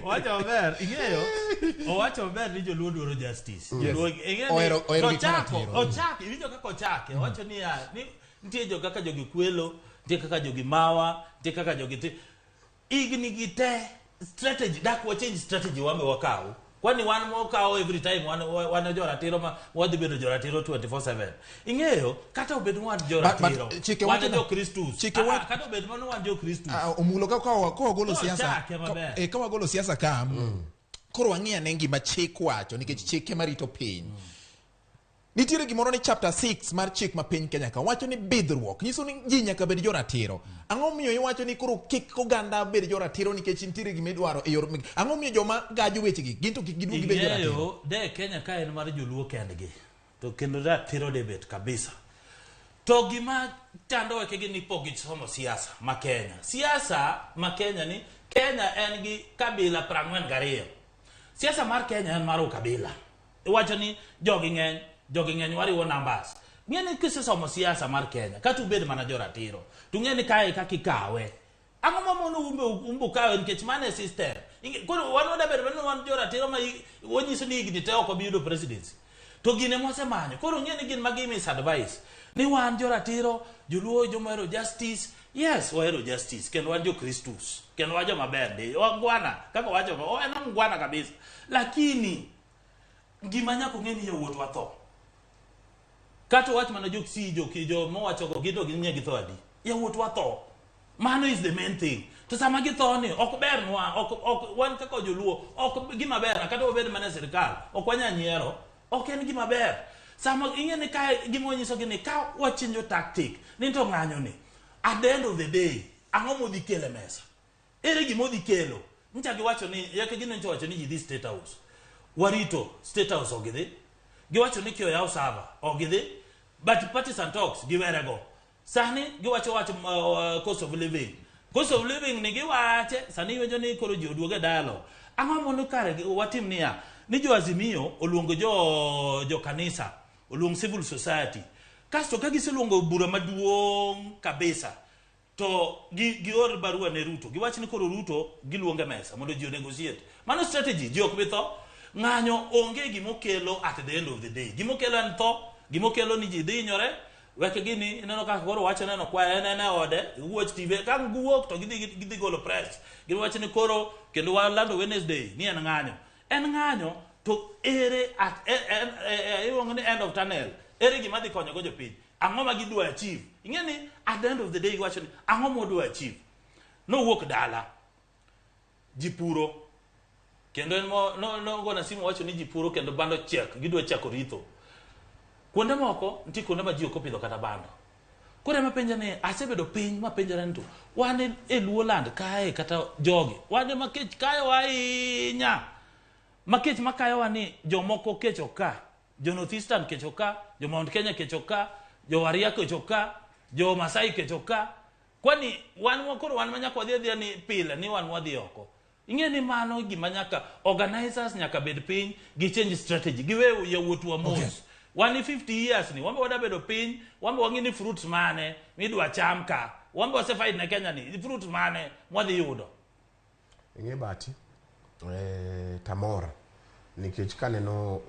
Owacho ber, ing'eyo? Owacho ber ni Joluo dwaro justice. Joluo ochak, iwinjo kaka ochake. Owacho ni nitie joga kaka jogi kwelo, nitie kaka jogi mawa, nitie kaka jogi igni gi te strategy dak wa change strategy wame wakao. Kwani wan wakao every time wan jo ratiro ma wadhi bedo jo ratiro 24/7. Ing'eyo kata obedo wan jo ratiro. Wan jo Kristus. Kata obedo wan jo Kristus. Omulo ka wagolo siasa. Ka wagolo siasa ka. Koro wang'iya ne ngima chik wacho nikech chik ema rito piny. Nitiere gimoro ni chapter 6 mar chik ma piny Kenya ka wacho ni bidhruok nyiso ni ji nyaka bed jo ratiro. Ang'o miyo iwacho ni koro kik oganda bed jo ratiro nikech nitiere gima idwaro e yor ang'o miyo joma gajo wechegi gin to kik giduogi bed jo ratiro. De Kenya ka en mar Joluo kendgi. To kendo ratiro debet kabisa. To gima chando wekegi ni pogi somo siasa ma Kenya. Siasa ma Kenya ni Kenya en gi kabila 42. Siasa mar Kenya en mar kabila. Iwacho ni jogi ng'eny wariwo numbers. Ng'eni kisesomo siasa mar Kenya, kata ubed mana jo ratiro, to ng'eni kae kaka ikawe. Ang'o mamono umbe kawe nikech mane system. Koro wan wadabedo wan jo ratiro ma wanyiso ni igni te ok obiyudo presidency. To gine mosemanyo. Koro ng'eni gin ma give us advice. Ni wan jo ratiro, Joluo joma hero justice. Yes, wahero justice. Kendo wan jo Kristus. Kendo wajo maber ndi. Wangwana. Kaka wajo, en ngwana kabisa. Lakini gima nyako ng'eni yawuot watho. Kato wach mana jo mowacho go gido ginya githo adi. Yawuot watho. Mano is the main thing. To sama githo ni ok ber nwa, ok wan kaka Joluo, ok gima ber kata obed mana sirkal. Ok wanya nyiero, ok en gima ber. Sama ing'eni ka gima onyiso gini ka wachinjo tactic, ni to ng'anyo ni. At the end of the day, ang'o modhi kele mesa. Ere gima odhi kelo. Ncha giwacho ni yake gino ncho wacho ni ji State House. Warito State House ogidhi. Giwacho ni kio yao sava ogidhi. But partisan talks giwerego. Sani giwacho cost of living. Cost of living ni giwache sani wenjo ni koro ji oduoge dialogue. Ang'o mondo kare watim niya ni jo Azimio oluongo jo kanisa, oluongo civil society. Kasto ka giseluongo bura maduong' kabisa. To gior barua ne Ruto. Giwacho ni koro Ruto giluonge mesa mondo ji negotiate. Mano strategy ji ok bitho. Ng'anyo onge gimokelo at the end of the day. Gimokelo en tho, gimokelo ni ji dhinyore. Weke gini ineno kaka koro wacho neno kwa en ode, watch TV ka guwok to gidhi golo press. Giwacho ni koro kendo walando Wednesday ni en ng'anyo. En ng'anyo to ere at end of tunnel. Ere gima dhi konyo go jopiny. Ang'o ma gidwa achieve. Ing'eni at the end of the day wacho ni ang'o modwa achieve. No wuok dala. Jipuro. Kendo no gona simu wacho ni jipuro kendo bando chiek, gidwa chako ritho. Kuonde moko nitie kuonde ma ji ok opidho kata bando. Koro ema penja ni asebedo piny ma penjara nito. Wan e Luo land kae kata jogi. Wan ma kech kayo ahinya. Makech makayo wani jomoko kech oka. Jo North Eastern kech oka, jo Mount Kenya kech oka, jo Waria kech oka, jo Masai kech oka. Kwani wan koro wan manyaka wadhi ni pile ni wan wadhi oko. Ing'eni mano gima nyaka organizers nyaka bed piny gi change strategy giwe yawuot wa mos. Okay. 150 years ni wambe wadabedo piny, wambe wang'ini fruits mane midwa cham ka. Wambe wasefight na Kenya ni fruits mane mwadhi yudo. Ing'e bati tamora nikech kaneno